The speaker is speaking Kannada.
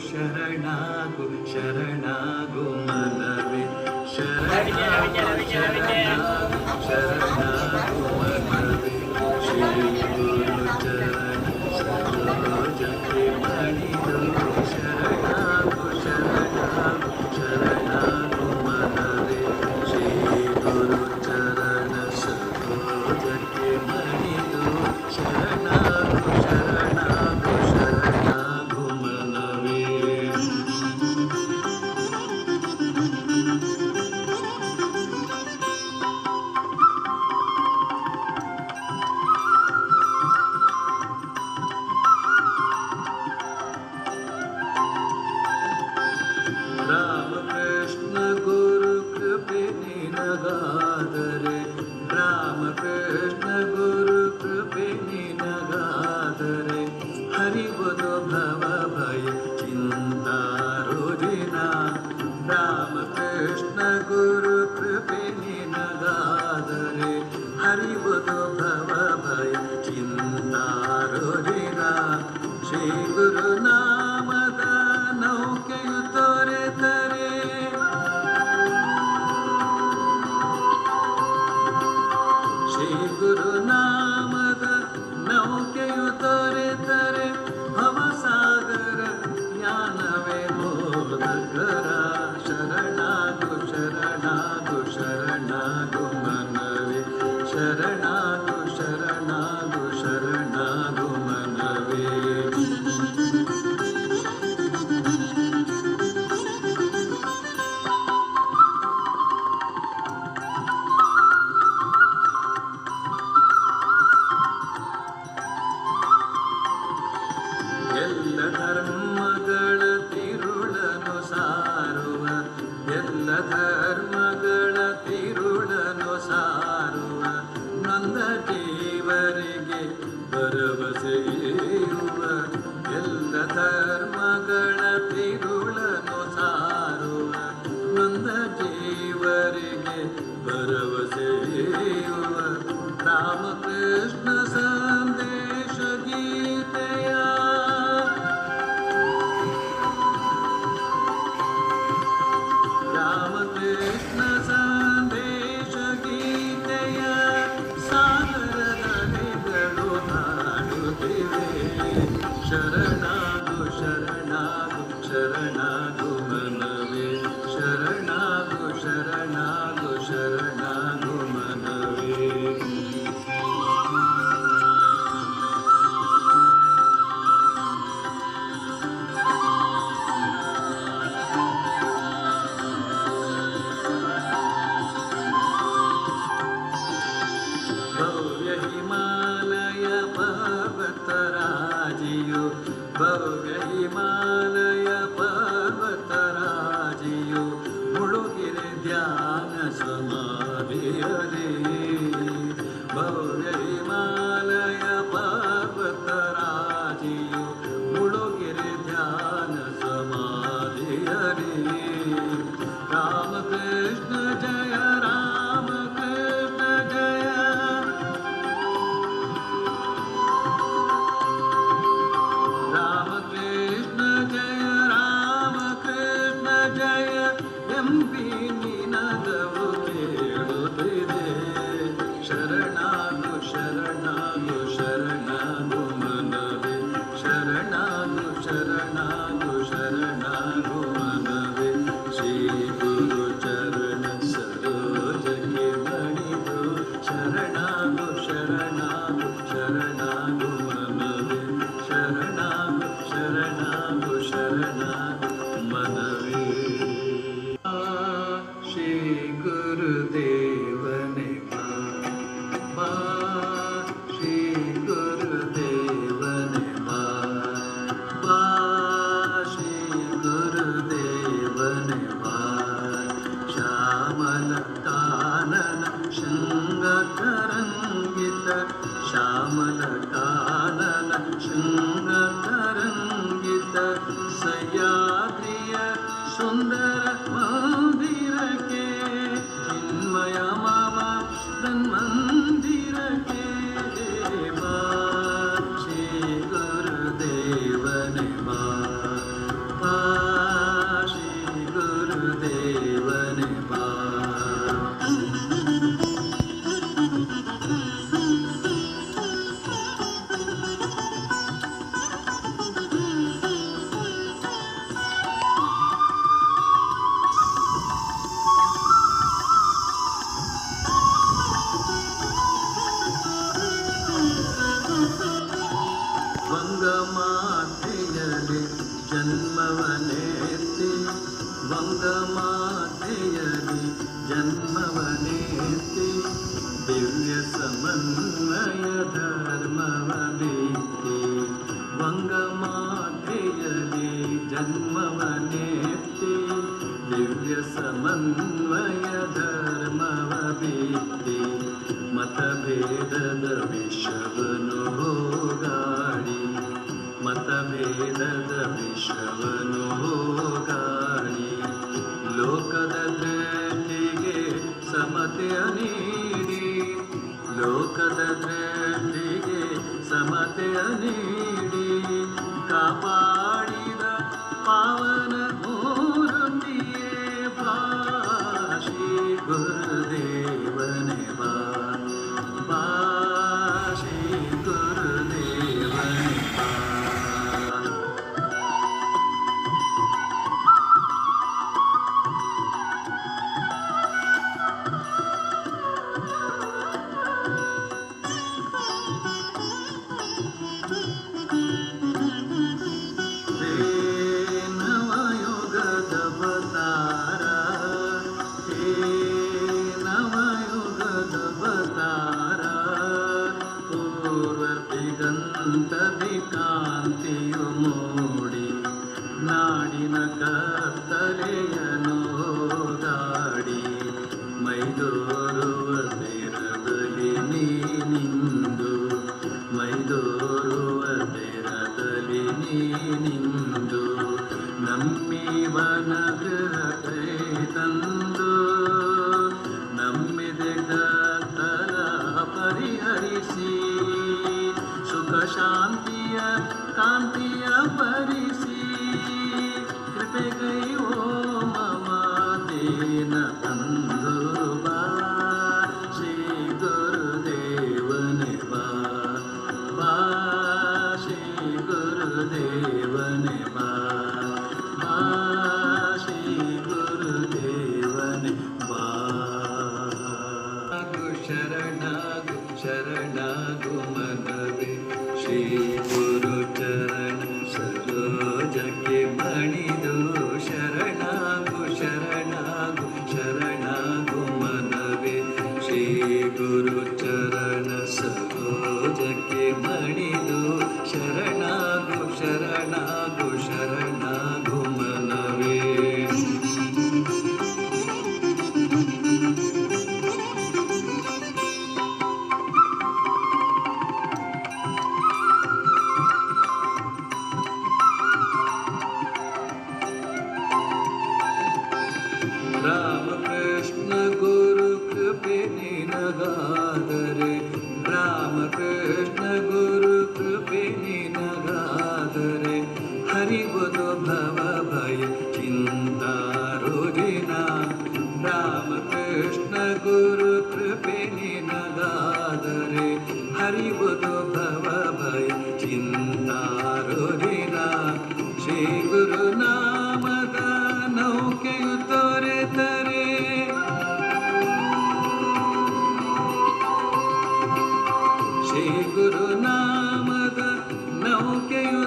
ಶರಣಾಗು ಶರಣಾಗು ಮನವೇ ಶರಣಾಗು ಶರಣಾಗು ಶರಣಾಗು ಮನವೇ ಶ್ರೀ ಗುರು ಚರಣ ಸರೋಜಕ್ಕೆ ಮಣಿದು ಶರಣಾಗು ಶರಣಾಗು ಶರಣಾಗು ಮನವೇ ಶ್ರೀ ಗುರು ಚರಣ ಸರೋಜಕ್ಕೆ ಮಣಿದು ಶರಣಾಗು ಶರಣಾಗು ಶರಣಾಗು ಮನವೇ. ರಾಮಕೃಷ್ಣ ಗುರು ಕೃಪೆ ನಿನಗಾದರೆ ರಾಮಕೃಷ್ಣ ಗುರು ಕೃಪೆ ನಿನಗಾದರೆ ಹರಿವುದು ಭವ ಭಯ ಚಿಂತಾರುದಿನ ರಾಮಕೃಷ್ಣ ಗುರು ಕೃಪೆ ನಿನಗಾದರೆ ಹರಿವುದು ಭವ ಭಯ ಚಿಂತಾರುದಿನ ಶ್ರೀ ಗುರುನಾಮದ ನೌಕೆಯು ತೊರೆದರೆ ಶ್ರೀ ಗುರುನಾಮದ ನೌಕೆಯು ತೊರೆದರೆ ಭವಸಾಗರ ಜ್ಞಾನವೇ ಬೋಧಕರ ಶರಣಾಗು ಶರಣಾಗು ಶರಣಾಗು ಮನವೇ ಶರಣಾಗು ಶರಣಾಗು ಶರಣಾಗು ಮನವೇ. ಎಲ್ಲ ಧರ್ಮಗಳ ತಿರುಳನು ಸಾರುವ ಎಲ್ಲ ಧರ್ಮಗಳ ತಿರುಳನು ಸಾರುವ ನೊಂದ ಜೀವರಿಗೆ ಭರವಸೆಯುವ ಎಲ್ಲ ಧರ್ಮಗಳ ತಿರುಳನು ಸಾರುವ ನೊಂದ ಜೀವರಿಗೆ ಭರವಸೆಯುವ ರಾಮಕೃಷ್ಣ ಸಂದೇಶ ಗೀತೆಯ ರಾಮಕೃಷ್ಣ ಸಂದೇಶ ಗೀತೆಯ ಸಾಗರದಲೆಗಳು ಹಾಡುತ್ತಿವೆ ಶರಣಾಗು ಶರಣಾಗು ಶರಣಾಗು ಮನವೇ ಶರಣಾಗು ಶರಣಾಗು ಶರಣಾಗು ಮನವೇ. ಭವ್ಯ ಹಿಮಾಲಯ ಪರ್ವತರಾಜಿಯು ಭವ್ಯ ಹಿಮಾಲಯ ಪರ್ವತರಾಜಿಯು ಮುಳುಗಿರೆ ಧ್ಯಾನ ಸಮಾಧಿಯಲಿ ಭವ್ಯ ಹಿಮಾಲಯ ಪರ್ವತರಾಜಿಯು ಮುಳುಗಿರೆ ಧ್ಯಾನ ಸಮಾಧಿಯಲಿ ರಾಮಕೃಷ್ಣ ಜಯ ರಾಮಕೃಷ್ಣ ಜಯ ರಾಮಕೃಷ್ಣ ಜಯ ರಾಮಕೃಷ್ಣ ಜಯ ಎಂಬಿ ನಿನದವು ಕೇಳುತ್ತಿದೆ ಶರಣಾಗು ಶರಣಾಗು ಶರಣಾಗು ಮನವೇ ಶರಣಾಗು ಶರಣಾಗು ಶರಣಾಗು ಮನವೇ ಶ್ರೀ ಗುರು ಚರಣ ಸರೋಜಕ್ಕೆ ಮಣಿದು ಶರಣಾಗು ಶರಣಾಗು ಶರಣಾಗು ಮನವೇ ಶರಣಾಗು ಶರಣಾಗು ಶರಣಾಗು ಮನವೇ. ಶ್ರೀ ಗುರುದೇವನೇ ಬಾ ಬಾ ಶ್ರೀ ಗುರುದೇವನೇ ಬಾ ಬಾ ಶ್ರೀ ಗುರುದೇವನೇ ಬಾ ಶ್ಯಾಮಲ ಕಾನನ ಶೃಂಗ ತರಂಗಿತ ಶ್ಯಾಮಲ ಕಾನನ ಶೃಂಗ ತರಂಗಿತ ಸಹ್ಯಾದ್ರಿಯ ಸುಂದರ ಮಂದಿರಕ್ಕೆ ಚಿನ್ಮಯ ಮಾಮ ತನ್ಮಂದಿರಕ್ಕೆ ಬಾ ಶ್ರೀ ಗುರುದೇವನೇ ಬಾ ಜನ್ಮವನೆತ್ತಿ ವಂಗಮಾತೆಯಲಿ ಜನ್ಮವನೆತ್ತಿ ದಿವ್ಯ ಸಮನ್ವಯ ಧರ್ಮವನೆತ್ತಿ ವಂಗಮಾತೆಯಲಿ ಜನ್ಮವನೆತ್ತಿ ದಿವ್ಯ ಸಮನ್ವಯ ಧರ್ಮವನೆತ್ತಿ ಮತಭೇದದ ವಿಷವನು ಹೋಗಾಡಿ ಮತಭೇದದ ವಿಷವನು ಹೋಗಾಡಿ ಲೋಕದ ದೃಷ್ಟಿಗೆ ಸಮತೆಯ ನೀಡಿ ಲೋಕದ ದೃಷ್ಟಿಗೆ ಸಮತೆಯ ನೀಡಿ ಕಾಪಾಡಿದ ಪಾವನ ಮೂರುತಿಯೇ ಬಾ ಶ್ರೀ ಗುರುದೇವನೇ ಬಾ ಬಾ ಶ್ರೀ ಗುರುದೇವನೇ ಬಾ. ನವಯುಗದ ಅವತಾರ ಹೇ ನವಯುಗದ ಅವತಾರ ಪೂರ್ವದಿಗಂತದಿ ಕಾಂತಿಯು ಮೂಡಿ ನಾಡಿನ ಕತ್ತಲೆಯನ್ನು ಹೋಗಾಡಿ ಮೈದೋರುವ ತೆರದಲ್ಲಿ ನೀನಿಂದು ಮೈದೋರುವ ತೆರದಲ್ಲಿ ನೀನಿಂದು ನಮ್ಮಿವನ ಗೃಹಕ್ಕೆ ತಂದು ನಮ್ಮಿದೆ ಕತ್ತಲ ಪರಿಹರಿಸಿ ಸುಖ ಶಾಂತಿಯ ಕಾಂತಿಯ ಭರಿಸಿ ಕೃಪೆಗೈ ಓ ಮಮ ದೇನ ತಂದು ಬಾ ಶ್ರೀ ಗುರುದೇವನೇ ಬಾ ಬಾ ಶ್ರೀ ಗುರುದೇವನೇ ಬಾ ಬಾ ಶ್ರೀ ಗುರುದೇವನೇ ಬಾ. ಶರಣಾಗು ಶರಣಾಗು ಮನವೇ ಶ್ರೀ ಗುರು ಚರಣ ಸರೋಜಕ್ಕೆ ಮಣಿದು ಶರಣಾಗು ಶರಣಾಗು ಶರಣಾಗು ಮನವೇ ಶ್ರೀ ಗುರು ಚರಣ ಸರೋಜಕ್ಕೆ ಮಣಿದು ಶರಣಾಗು ಶರಣಾಗು ಶರಣಾಗು ಮನವೇ. ರಾಮಕೃಷ್ಣ ಗುರು ಕೃಪೆ ನಿನಗಾದರೆ ರಾಮಕೃಷ್ಣ ಗುರು ಕೃಪೆ ನಿನಗಾದರೆ ಹರಿವುದು ಭವ ಭಯ ಚಿಂತಾರುಜಿನ ರಾಮಕೃಷ್ಣ ಗುರು ಕೃಪೆ ನಿನಗಾದರೆ ಹರಿವುದು ಭವ ಭಯ ಚಿಂತಾರುಜಿನ ಶ್ರೀ ಗುರುನಾಮದ ನೌಕೆಯು ತೋರೆದರೆ ಶ್ರೀ ಗುರುನಾಮದ ನೌಕೆಯು